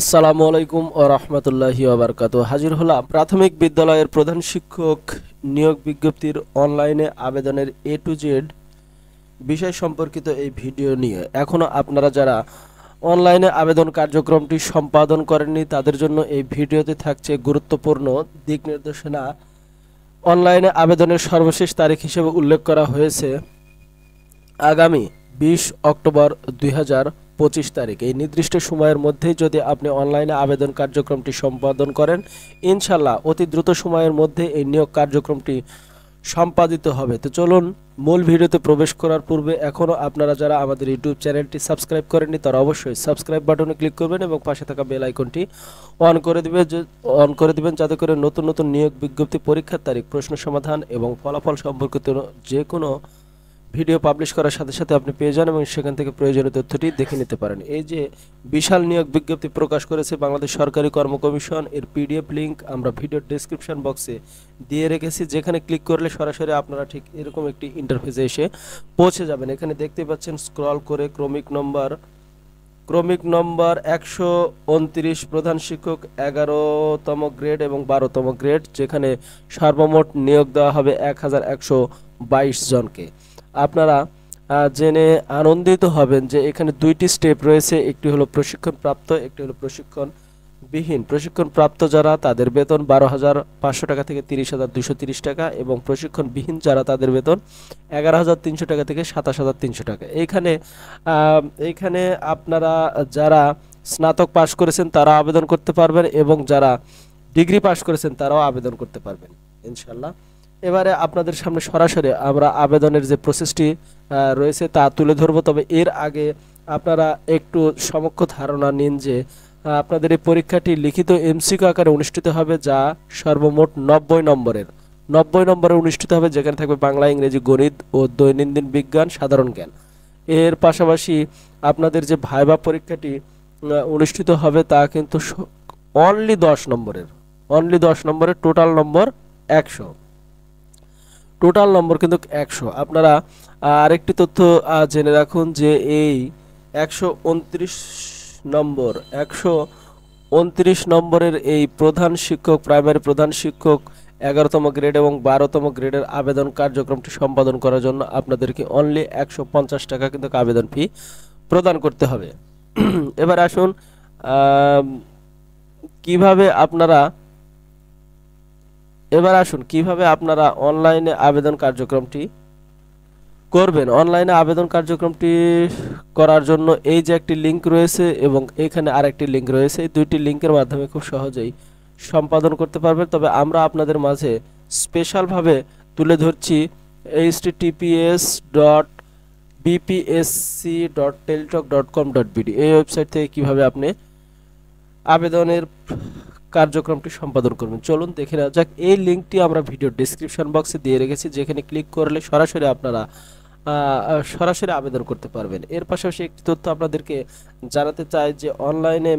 আসসালামু আলাইকুম ও রহমতুল্লাহি ওয়া হাজির হলাম প্রাথমিক বিদ্যালয়ের প্রধান শিক্ষক নিয়োগ বিজ্ঞপ্তির অনলাইনে আবেদনের এ টু জেড বিষয় সম্পর্কিত এই ভিডিও নিয়ে। এখনো আপনারা যারা অনলাইনে আবেদন কার্যক্রমটি সম্পাদন করেননি তাদের জন্য এই ভিডিওতে থাকছে গুরুত্বপূর্ণ দিক নির্দেশনা। অনলাইনে আবেদনের সর্বশেষ তারিখ হিসেবে উল্লেখ করা হয়েছে আগামী 20 অক্টোবর 2025 তারিখ। এই নির্দিষ্ট সময়ের মধ্যেই যদি আপনি অনলাইনে আবেদন কার্যক্রমটি সম্পাদন করেন, ইনশাল্লাহ অতি দ্রুত সময়ের মধ্যে এই নিয়োগ কার্যক্রমটি সম্পাদিত হবে। তো চলুন মূল ভিডিওতে প্রবেশ করার পূর্বে এখনও আপনারা যারা আমাদের ইউটিউব চ্যানেলটি সাবস্ক্রাইব করেননি তারা অবশ্যই সাবস্ক্রাইব বাটনে ক্লিক করবেন এবং পাশে থাকা বেল আইকনটি অন করে দিবেন যাতে করে নতুন নতুন নিয়োগ বিজ্ঞপ্তি, পরীক্ষার তারিখ, প্রশ্ন সমাধান এবং ফলাফল সম্পর্কিত যে কোনো ভিডিও পাবলিশ করার সাথে সাথে আপনি পেয়ে যান এবং সেখান থেকে প্রয়োজনীয় তথ্যটি দেখে নিতে পারেন। এই যে বিশাল নিয়োগ বিজ্ঞপ্তি প্রকাশ করেছে বাংলাদেশ সরকারি কর্ম কমিশন, এর পিডিএফ লিংক আমরা ভিডিও ডেসক্রিপশন বক্সে দিয়ে রেখেছি, যেখানে ক্লিক করলে সরাসরি আপনারা ঠিক এরকম একটি ইন্টারফেসে এসে পৌঁছে যাবেন। এখানে দেখতে পাচ্ছেন স্ক্রল করে ক্রমিক নম্বর 129 প্রধান শিক্ষক 11তম গ্রেড এবং 12তম গ্রেড, যেখানে সর্বমোট নিয়োগ দেওয়া হবে 1122 জনকে। আপনারা জেনে আনন্দিত হবেন যে এখানে দুইটি স্টেপ রয়েছে, একটি হলো প্রশিক্ষণপ্রাপ্ত, একটি হলো প্রশিক্ষণবিহীন। প্রশিক্ষণপ্রাপ্ত যারা তাদের বেতন 12,500 টাকা থেকে 30,230 টাকা এবং প্রশিক্ষণবিহীন যারা তাদের বেতন 11,300 টাকা থেকে 27,300 টাকা। এইখানে আপনারা যারা স্নাতক পাশ করেছেন তারা আবেদন করতে পারবেন এবং যারা ডিগ্রি পাশ করেছেন তারাও আবেদন করতে পারবেন ইনশাল্লাহ। এবারে আপনাদের সামনে সরাসরি আমরা আবেদনের যে প্রসেসটি রয়েছে তা তুলে ধরবো, তবে এর আগে আপনারা একটু সমক্ষ ধারণা নিন যে আপনাদের এই পরীক্ষাটি লিখিত এমসিকিউ আকারে অনুষ্ঠিত হবে, যা সর্বমোট 90 নম্বরে অনুষ্ঠিত হবে, যেখানে থাকবে বাংলা, ইংরেজি, গণিত ও দৈনন্দিন বিজ্ঞান, সাধারণ জ্ঞান। এর পাশাপাশি আপনাদের যে ভাইবা পরীক্ষাটি অনুষ্ঠিত হবে তা কিন্তু অনলি 10 নম্বরের টোটাল নম্বর 100, টোটাল নম্বর কিন্তু 100। আপনারা আরেকটি তথ্য জেনে রাখুন যে এই 129 নম্বরের এই প্রধান শিক্ষক, প্রাইমারি প্রধান শিক্ষক 11তম গ্রেড এবং 12তম গ্রেডের আবেদন কার্যক্রমটি সম্পাদন করার জন্য আপনাদেরকে অনলি 150 টাকা কিন্তু আবেদন ফি প্রদান করতে হবে। এবার আসুন কিভাবে আপনারা অনলাইনে আবেদন কার্যক্রমটি করবেন। অনলাইনে আবেদন কার্যক্রমটি করার জন্য এই যে একটি লিংক রয়েছে এবং এখানে আরেকটি লিংক রয়েছে, এই দুইটি লিংকের মাধ্যমে খুব সহজেই সম্পাদন করতে পারবেন। তবে আমরা আপনাদের মাঝে স্পেশালভাবে তুলে ধরছি https://bpsc.teletalk.com.bd এই ওয়েবসাইট থেকে কিভাবে আপনি আবেদনের কার্যক্রমটি সম্পাদন করবেন। চলুন দেখে নেওয়া যাক। এই লিঙ্কটি আমরা ভিডিও ডেসক্রিপশন বক্সে দিয়ে রেখেছি, যেখানে ক্লিক করলে সরাসরি আপনারা আবেদন করতে পারবেন। এর পাশাপাশি একটি তথ্য আপনাদেরকে জানাতে চাই যে অনলাইনে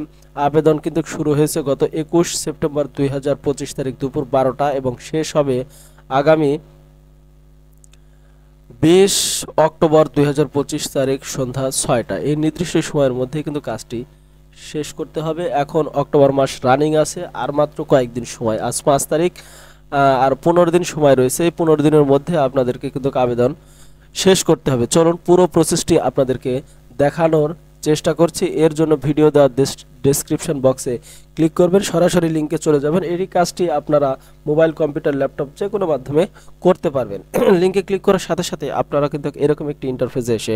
আবেদন কিন্তু শুরু হয়েছে গত 21 সেপ্টেম্বর 2025 তারিখ দুপুর 12টা এবং শেষ হবে আগামী 20 অক্টোবর 2025 তারিখ সন্ধ্যা 6টা। এই নির্দিষ্ট সময়ের মধ্যে কিন্তু কাজটি শেষ করতে হবে। এখন অক্টোবর মাস রানিং আছে, আর মাত্র কয়েকদিন সময়, আজ 5 তারিখ, আর 15 দিন সময় রয়েছে। এই 15 দিনের মধ্যে আপনাদেরকে কিন্তু আবেদন শেষ করতে হবে। চলুন পুরো প্রসেসটি আপনাদেরকে দেখানোর চেষ্টা করছি। এর জন্য ভিডিও দেওয়ার ডেসক্রিপশন বক্সে ক্লিক করবেন, সরাসরি লিঙ্কে চলে যাবেন। এই কাজটি আপনারা মোবাইল, কম্পিউটার, ল্যাপটপ যে কোনো মাধ্যমে করতে পারবেন। লিঙ্কে ক্লিক করার সাথে সাথে আপনারা কিন্তু এরকম একটি ইন্টারফেসে এসে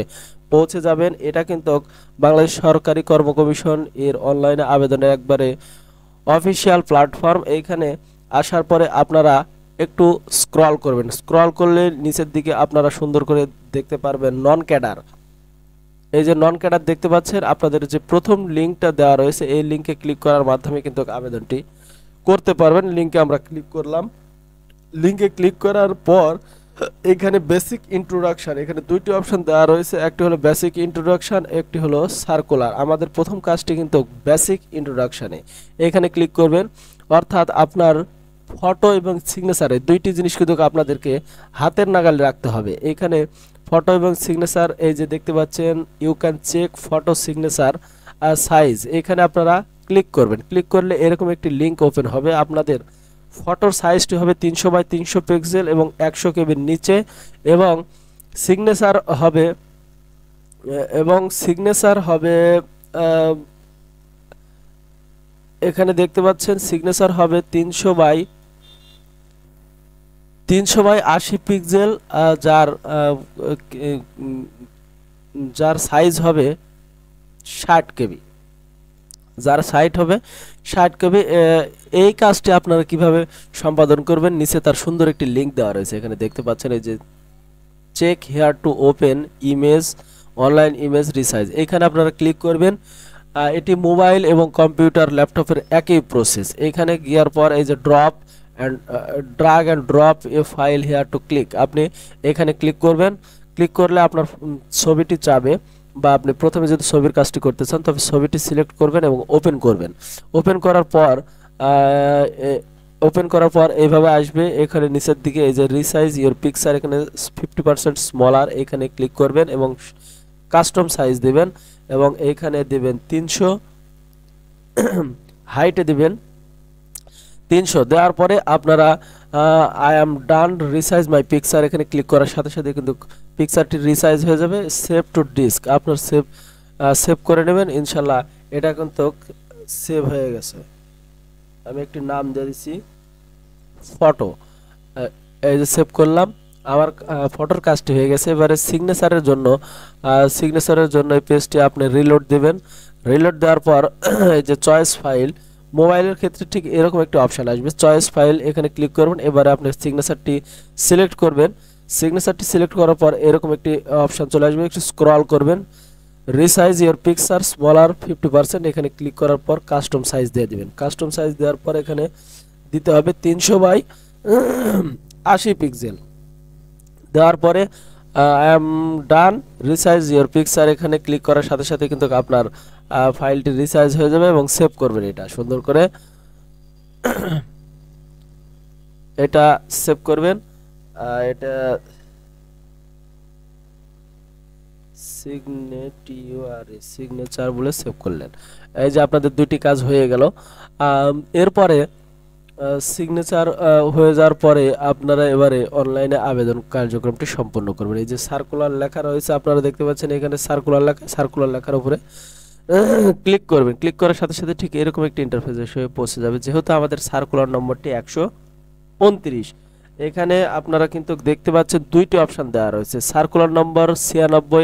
পৌঁছে যাবেন। এটা কিন্তু বাংলাদেশ সরকারি কর্ম কমিশন এর অনলাইনে আবেদনের একবারে অফিসিয়াল প্ল্যাটফর্ম। এইখানে আসার পরে আপনারা একটু স্ক্রল করবেন, স্ক্রল করলে নিচের দিকে আপনারা সুন্দর করে দেখতে পারবেন নন ক্যাডার। এই যে নন ক্যাডার দেখতে পাচ্ছেন, আপনাদের যে প্রথম লিঙ্কটা দেওয়া রয়েছে এই লিঙ্কে ক্লিক করার মাধ্যমে কিন্তু আবেদনটি করতে পারবেন। লিঙ্কে আমরা ক্লিক করলাম। লিঙ্কে ক্লিক করার পর এখানে বেসিক ইন্ট্রোডাকশন, এখানে দুইটি অপশন দেওয়া রয়েছে, একটি হলো বেসিক ইন্ট্রোডাকশন, একটি হলো সার্কুলার। আমাদের প্রথম কাজটি কিন্তু বেসিক ইন্ট্রোডাকশনে এখানে ক্লিক করবেন, অর্থাৎ আপনার ফটো এবং সিগনেচারে দুইটি জিনিস কিন্তু আপনাদেরকে হাতের নাগালে রাখতে হবে। এখানে ফটো এবং সিগনেচার এই যে দেখতে পাচ্ছেন, you can check photo signature size, এখানে আপনারা ক্লিক করবেন। ক্লিক করলে এরকম একটি লিঙ্ক ওপেন হবে। আপনাদের ফটোর সাইজটি হবে 300 বাই 300 পিক্সেল এবং 100 কেবির নিচে, এবং সিগনেচার হবে এখানে দেখতে পাচ্ছেন সিগনেচার হবে 300 বাই 80 পিক্সেল, যার সাইজ হবে 60 কেবি, এই কাজটি আপনারা কিভাবে সম্পাদন করবেন নিচে তার সুন্দর একটি লিংক দেওয়া রয়েছে। এখানে দেখতে পাচ্ছেন এই যে check here to open image online image resize, এখানে আপনারা ক্লিক করবেন। এটি মোবাইল এবং কম্পিউটার ল্যাপটপের একই প্রসেস। এখানে গিয়ার পর এই যে drop and drug and drop A file hair two click, আপনি এখানে ক্লিক করবেন। ক্লিক করলে আপনার ছবিটি চাবে, বা আপনি প্রথমে যদি ছবির কাজটি করতে চান তবে ছবিটি সিলেক্ট করবেন এবং ওপেন করবেন। ওপেন করার পর এইভাবে আসবে। এখানে নিচের দিকে এই যে রিসাইজ ইওর পিকচার, এখানে 50% স্মলার, এখানে ক্লিক করবেন এবং কাস্টম সাইজ দিবেন এবং এইখানে দিবেন 300, হাইটে দিবেন 300। দেওয়ার পরে আপনারা I am done resize my picture, এখানে ক্লিক করার সাথে সাথে কিন্তু পিকচারটি রিসাইজ হয়ে যাবে। সেভ টু ডিস্ক, আপনার সেভ করে নেবেন। ইনশাল্লাহ এটা কিন্তু সেভ হয়ে গেছে। আমি একটি নাম দিয়ে দিচ্ছি ফটো, এই যে সেভ করলাম, আমার ফটোর কাজটি হয়ে গেছে। এবারে সিগনেচারের জন্য এই পেজটি আপনি রিলোড দেবেন। রিলোড দেওয়ার পর এই যে চয়েস ফাইল, মোবাইলের ক্ষেত্রে ঠিক এরকম একটি অপশান আসবে, চয়েস ফাইল, এখানে ক্লিক করবেন। এবারে আপনি সিগনেচারটি সিলেক্ট করবেন। সিগনেচারটি সিলেক্ট করার পর এরকম একটি অপশান চলে আসবে, একটু স্ক্রল করবেন। রিসাইজ ইওর পিকচার স্মলার 50%, এখানে ক্লিক করার পর কাস্টম সাইজ দিয়ে দিবেন। কাস্টম সাইজ দেওয়ার পর এখানে দিতে হবে 300 বাই 80 পিক্সেল। দেওয়ার পরে I am done resize your picture, এখানে ক্লিক করার সাথে সাথে কিন্তু আপনার ফাইলটি রিসাইজ হয়ে যাবে এবং সেভ করবেন। এটা সুন্দর করে এটা সেভ করবেন। এটা সিগনেচার বলে সেভ করলেন। এই যে আপনাদের দুটি কাজ হয়ে গেল। এরপরে সিগনেচার হয়ে যাওয়ার পরে আপনারা এবারে অনলাইনে আবেদন কার্যক্রমটি সম্পন্ন করবেন। এই যে সার্কুলার লেখা রয়েছে, আপনারা দেখতে পাচ্ছেন এখানে সার্কুলার লেখার উপরে ক্লিক করবেন। ক্লিক করার সাথে সাথে ঠিক এরকম একটি ইন্টারফেস হয়ে পৌঁছে যাবে। যেহেতু আমাদের সার্কুলার নম্বরটি 129, এখানে আপনারা কিন্তু দেখতে পাচ্ছেন দুইটি অপশন দেওয়া রয়েছে, সার্কুলার নম্বর 96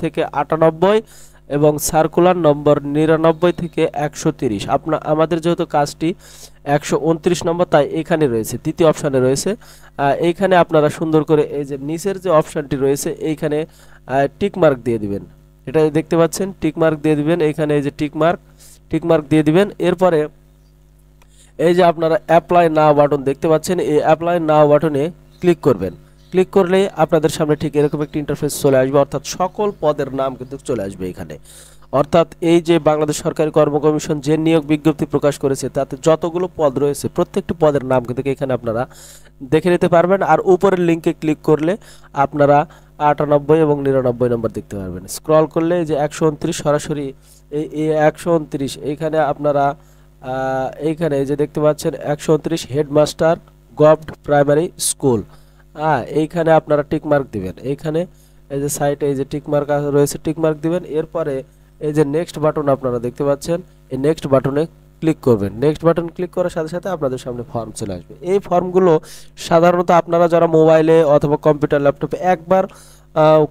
থেকে 98 এবং সার্কুলার নম্বর 99 থেকে 130। আমাদের যেহেতু কাজটি 129 নম্বর, তাই এখানে রয়েছে, তৃতীয় অপশানে রয়েছে। এইখানে আপনারা সুন্দর করে এই যে নিচের যে অপশানটি রয়েছে এইখানে টিক মার্ক দিয়ে দিবেন। এটা দেখতে পাচ্ছেন টিক মার্ক দিয়ে দিবেন, এইখানে এই যে টিক মার্ক দিয়ে দিবেন। এরপরে এই যে আপনারা অ্যাপ্লাই নাও বাটন দেখতে পাচ্ছেন, এই অ্যাপ্লাই নাও বাটনে ক্লিক করবেন। ক্লিক করলে আপনাদের সামনে ঠিক এরকম একটি ইন্টারফেস চলে আসবে, অর্থাৎ সকল পদের নাম কিন্তু চলে আসবে এখানে। অর্থাৎ এই যে বাংলাদেশ সরকারি কর্ম কমিশন যে নিয়োগ বিজ্ঞপ্তি প্রকাশ করেছে তাতে যতগুলো পদ রয়েছে প্রত্যেকটি পদের নাম কিন্তু এখানে আপনারা দেখে নিতে পারবেন। আর উপরের লিঙ্কে ক্লিক করলে আপনারা 98 এবং 99 নম্বর দেখতে পারবেন। স্ক্রল করলে যে 129 সরাসরি এই 129 এইখানে আপনারা এইখানে যে দেখতে পাচ্ছেন 129 হেডমাস্টার গভর্নমেন্ট প্রাইমারি স্কুল, এইখানে আপনারা টিক মার্ক দিবেন। এইখানে এই যে সাইটে এই যে টিক মার্ক রয়েছে, টিক মার্ক দিবেন। এরপরে এই যে নেক্সট বাটন আপনারা দেখতে পাচ্ছেন, এই নেক্সট বাটনে ক্লিক করবেন। নেক্সট বাটন ক্লিক করার সাথে সাথে আপনাদের সামনে ফর্ম চলে আসবে। এই ফর্মগুলো সাধারণত আপনারা যারা মোবাইলে অথবা কম্পিউটার ল্যাপটপে একবার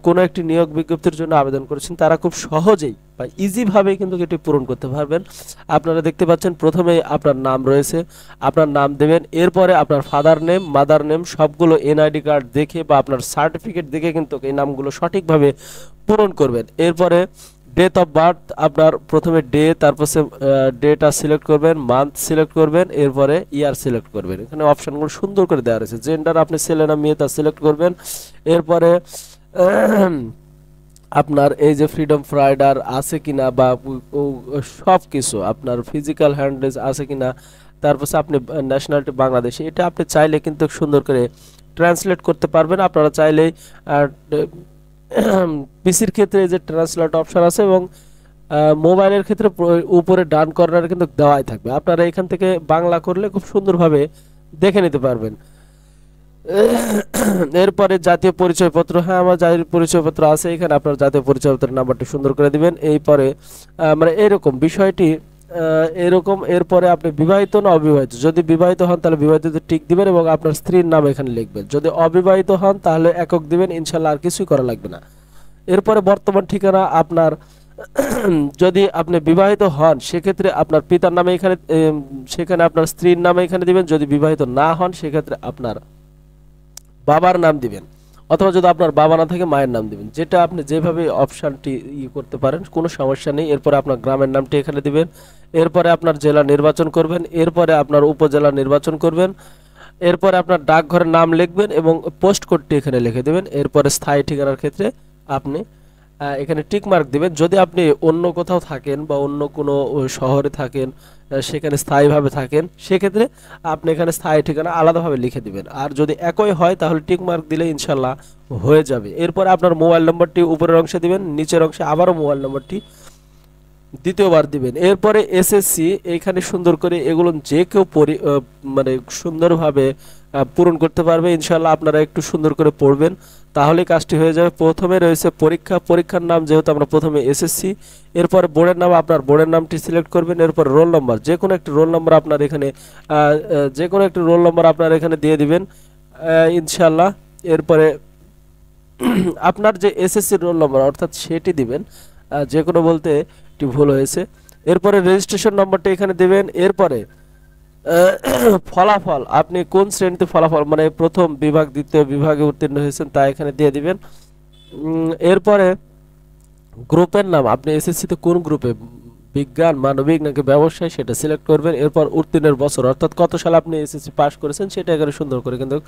কোনো একটি নিয়োগ বিজ্ঞপ্তির জন্য আবেদন করেছেন তারা খুব সহজেই বা ইজিভাবেই কিন্তু এটি পূরণ করতে পারবেন। আপনারা দেখতে পাচ্ছেন প্রথমেই আপনার নাম রয়েছে, আপনার নাম দেবেন। এরপরে আপনার ফাদার নেম, মাদার নেম সবগুলো এনআইডি কার্ড দেখে বা আপনার সার্টিফিকেট দেখে কিন্তু এই নামগুলো সঠিকভাবে পূরণ করবেন। এরপরে ডেট অফ বার্থ, আপনার প্রথমে ডে, তারপর ডেটা সিলেক্ট করবেন, মান্থ সিলেক্ট করবেন, এরপরে ইয়ার সিলেক্ট করবেন। এখানে অপশানগুলো সুন্দর করে দেওয়া রয়েছে। জেন্ডার আপনি ছেলে না মেয়ে তা সিলেক্ট করবেন। এরপরে আপনার এই যে ফ্রিডম ফাইটার আছে কিনা বা সব কিছু আপনার ফিজিক্যাল হ্যান্ডেজ আছে কিনা, তারপর আপনি ন্যাশনালিটি বাংলাদেশি, এটা আপনি চাইলে কিন্তু সুন্দর করে ট্রান্সলেট করতে পারবেন। আপনারা চাইলেই পিসির ক্ষেত্রে যে ট্রান্সলেট অপশন আছে এবং মোবাইলের ক্ষেত্রে উপরে ডান কর্নারে কিন্তু দেওয়াই থাকবে, আপনারা এখান থেকে বাংলা করলে খুব সুন্দরভাবে দেখে নিতে পারবেন। এরপরে জাতীয় পরিচয়পত্র, হ্যাঁ আমার জাতীয় পরিচয়পত্র আছে এখানে, আপনার জাতীয় পরিচয়পত্রের নাম্বারটি সুন্দর করে দিবেন। এরপরে মানে এরকম বিষয়টি এরকম। এরপরে আপনি বিবাহিত না অবিবাহিত, যদি বিবাহিত হন তাহলে বিবাহিততে টিক দিবেন এবং আপনার স্ত্রীর নাম এখানে লিখবেন। যদি অবিবাহিত হন তাহলে একক দিবেন, ইনশাল্লাহ আর কিছুই করা লাগবে না। এরপরে বর্তমান ঠিকানা আপনার যদি আপনি বিবাহিত হন সেক্ষেত্রে আপনার পিতার নামে এখানে, সেখানে আপনার স্ত্রীর নামে এখানে দিবেন। যদি বিবাহিত না হন সেক্ষেত্রে আপনার বাবার নাম দিবেন, অথবা যদি আপনার বাবা না থাকে মায়ের নাম দিবেন, যেটা আপনি যেভাবে অপশানটি করতে পারেন, কোনো সমস্যা নেই। এরপরে আপনার গ্রামের নামটি এখানে দিবেন, এরপরে আপনার জেলা নির্বাচন করবেন, এরপরে আপনার উপজেলা নির্বাচন করবেন, এরপরে আপনার ডাকঘরের নাম লিখবেন এবং পোস্ট কোডটি এখানে লিখে দেবেন। এরপরে স্থায়ী ঠিকানার ক্ষেত্রে আপনি এখানে টিক মার্ক দিবেন। যদি আপনি অন্য কোথাও থাকেন বা অন্য কোনো শহরে থাকেন, সেখানে স্থায়ীভাবে থাকেন, সেক্ষেত্রে আপনি এখানে স্থায়ী ঠিকানা আলাদাভাবে লিখে দিবেন। আর যদি একই হয় তাহলে টিক মার্ক দিলে ইনশাল্লাহ হয়ে যাবে। এরপরে আপনার মোবাইল নম্বরটি উপরের অংশে দিবেন, নিচের অংশে আবারও মোবাইল নম্বরটি দ্বিতীয়বার দিবেন। এরপরে এসএসসি এইখানে সুন্দর করে এগুলো যে কেউ মানে সুন্দরভাবে পূরণ করতে পারবে ইনশাল্লাহ। আপনারা একটু সুন্দর করে পড়বেন তাহলে কাজটি হয়ে যাবে। প্রথমে রয়েছে পরীক্ষা, পরীক্ষার নাম যেহেতু আমরা প্রথমে এসএসসি, এরপর বোর্ডের নাম আপনার বোর্ডের নামটি সিলেক্ট করবেন। এরপর রোল নম্বর, যে কোনো একটি রোল নম্বর আপনার এখানে দিয়ে দিবেন ইনশাল্লাহ। এরপরে আপনার যে এসএসসি রোল নম্বর অর্থাৎ সেটি দিবেন, যে কোনো বলতে একটি ভুল হয়েছে। এরপরে রেজিস্ট্রেশন নম্বরটা এখানে দেবেন। এরপরে ফলাফল, আপনি কোন শ্রেণীতে ফলাফল মানে প্রথম বিভাগ দ্বিতীয় বিভাগে উত্তীর্ণ হয়েছেন তা এখানে দিয়ে দিবেন। এরপরে গ্রুপের নাম, আপনি এসএসসিতে কোন গ্রুপে, বিজ্ঞান মানবিক নাকি ব্যবসায়, সেটা সিলেক্ট করবেন। এরপর উত্তীর্ণের বছর অর্থাৎ কত সালে আপনি এসএসসি পাস করেছেন সেটা এখানে সুন্দর করে কিন্তু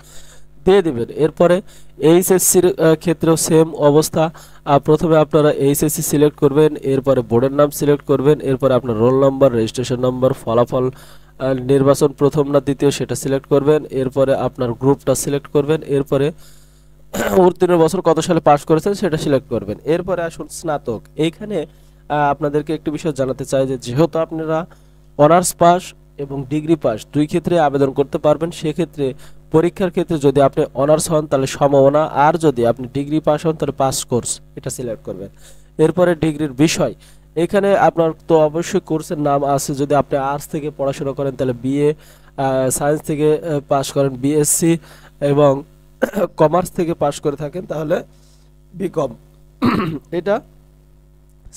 দিয়ে দিবেন। এরপরে এইচএসসির ক্ষেত্রেও সেম অবস্থা, প্রথমে আপনারা এইচএসসি সিলেক্ট করবেন, এরপরে বোর্ডের নাম সিলেক্ট করবেন, এরপরে আপনার রোল নম্বর, রেজিস্ট্রেশন নম্বর, ফলাফল নির্বাচন প্রথম না দ্বিতীয় সেটা সিলেক্ট করবেন, এরপরে আপনার গ্রুপটা সিলেক্ট করবেন, এরপরে উত্তীর্ণ বছর কত সালে পাস করেছেন সেটা সিলেক্ট করবেন। এরপরে আসুন স্নাতক। এইখানে আপনাদেরকে একটি বিষয় জানাতে চাই যে যেহেতু আপনারা অনার্স পাস এবং ডিগ্রি পাস দুই ক্ষেত্রে আবেদন করতে পারবেন, সেক্ষেত্রে পরীক্ষার ক্ষেত্রে যদি আপনি অনার্স হন তাহলে সম্ভাবনা, আর যদি আপনি ডিগ্রি পাস হন তাহলে পাস কোর্স এটা সিলেক্ট করবেন। এরপরে ডিগ্রির বিষয়, এখানে আপনার তো অবশ্যই কোর্সের নাম আছে, যদি আপনি আর্টস থেকে পড়াশোনা করেন তাহলে বিএ, সায়েন্স থেকে পাস করেন বিএসসি এবং কমার্স থেকে পাস করে থাকেন তাহলে বিকম এটা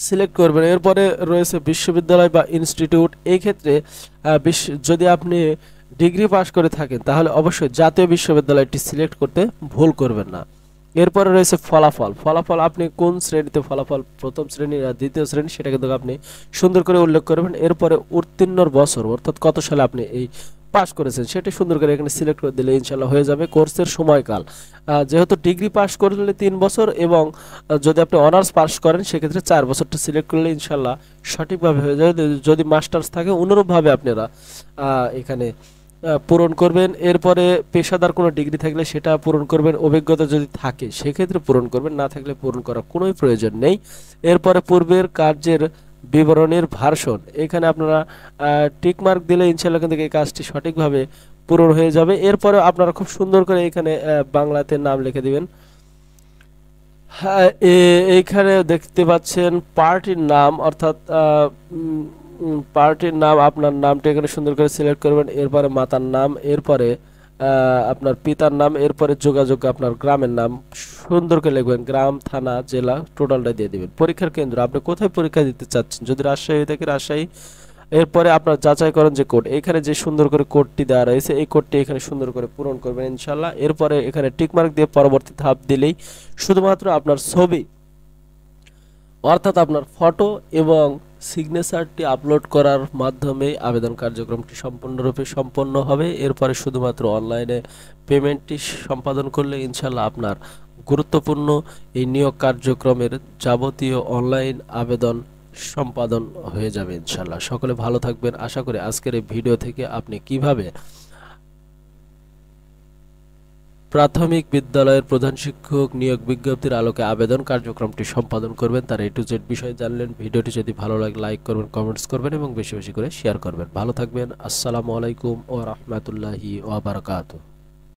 সিলেক্ট করবেন। এরপরে রয়েছে বিশ্ববিদ্যালয় বা ইনস্টিটিউট, এই ক্ষেত্রে যদি আপনি ডিগ্রি পাস করে থাকেন তাহলে অবশ্যই জাতীয় বিশ্ববিদ্যালয়টি সিলেক্ট করতে ভুল করবেন না। এরপরে রয়েছে ফলাফল, ফলাফল আপনি কোন শ্রেণীতে ফলাফল, প্রথম শ্রেণী দ্বিতীয় শ্রেণী সেটা কিন্তু আপনি সুন্দর করে উল্লেখ করবেন। এরপরে উত্তীর্ণর বছর অর্থাৎ কত সালে আপনি এই পাস করেছেন সেটা সুন্দর করে এখানে সিলেক্ট করে দিলে ইনশাল্লাহ হয়ে যাবে। কোর্সের সময়কাল, যেহেতু ডিগ্রি পাস করলে 3 বছর এবং যদি আপনি অনার্স পাস করেন সেক্ষেত্রে 4 বছরটা সিলেক্ট করলে ইনশাল্লাহ সঠিকভাবে হয়ে যাবে। যদি মাস্টার্স থাকে অনুরূপভাবে আপনারা এখানে পূরণ করবেন। এরপরে পেশাদার কোনো ডিগ্রি থাকলে সেটা পূরণ করবেন, অভিজ্ঞতা যদি থাকে সেক্ষেত্রে পূরণ করবেন, না থাকলে পূরণ করার কোনোই প্রয়োজন নেই। এরপরে পূর্বের কার্যের বিবরণীর ভার্সন, এখানে আপনারা টিক মার্ক দিলে ইনশাল্লাহ কিন্তু এই কাজটি সঠিকভাবে পূরণ হয়ে যাবে। এরপরে আপনারা খুব সুন্দর করে এখানে বাংলাতে নাম লিখে দিবেন। হ্যাঁ, এইখানে দেখতে পাচ্ছেন পার্টির নাম, অর্থাৎ পার্টির নাম, আপনার নামটা এখানে সুন্দর করে সিলেক্ট করবেন। এরপরে মাতার নাম, এরপরে আপনার পিতার নাম, এরপরে যোগাযোগ আপনার গ্রামের নাম সুন্দর করে লিখবেন, গ্রাম থানা জেলা টোটালটা দিয়ে দিবেন। পরীক্ষার কেন্দ্র, আপনি কোথায় পরীক্ষা দিতে চাচ্ছেন, যদি রাজশাহী থেকে রাজশাহী। এরপরে আপনার যাচাইকরণ যে কোড, এখানে যে সুন্দর করে কোডটি দেওয়া রয়েছে এই কোডটি এখানে সুন্দর করে পূরণ করবেন ইনশাল্লাহ। এরপরে এখানে টিকমার্ক দিয়ে পরবর্তী ধাপ দিলেই শুধুমাত্র আপনার ছবি অর্থাৎ আপনার ফটো এবং সিগনেচারটি আপলোড করার মাধ্যমে আবেদন কার্যক্রমটি সম্পূর্ণরূপে সম্পন্ন হবে। এরপরে শুধুমাত্র অনলাইনে পেমেন্টটি সম্পাদন করলে ইনশাল্লাহ আপনার গুরুত্বপূর্ণ এই নিয়োগ কার্যক্রমের যাবতীয় অনলাইন আবেদন সম্পাদন হয়ে যাবে ইনশাল্লাহ। সকলে ভালো থাকবেন। আশা করি আজকের এই ভিডিও থেকে আপনি কিভাবে প্রাথমিক বিদ্যালয়ের প্রধান শিক্ষক নিয়োগ বিজ্ঞপ্তির আলোকে আবেদন কার্যক্রমটি সম্পাদন করবেন। তার A to Z বিষয় জানলেন। ভিডিওটি যদি ভালো লাগে লাইক করবেন, কমেন্টস করবেন এবং বেশি বেশি করে শেয়ার করবেন। ভালো থাকবেন। আসসালামু আলাইকুম ওয়া রাহমাতুল্লাহি ওয়া বারাকাতুহু।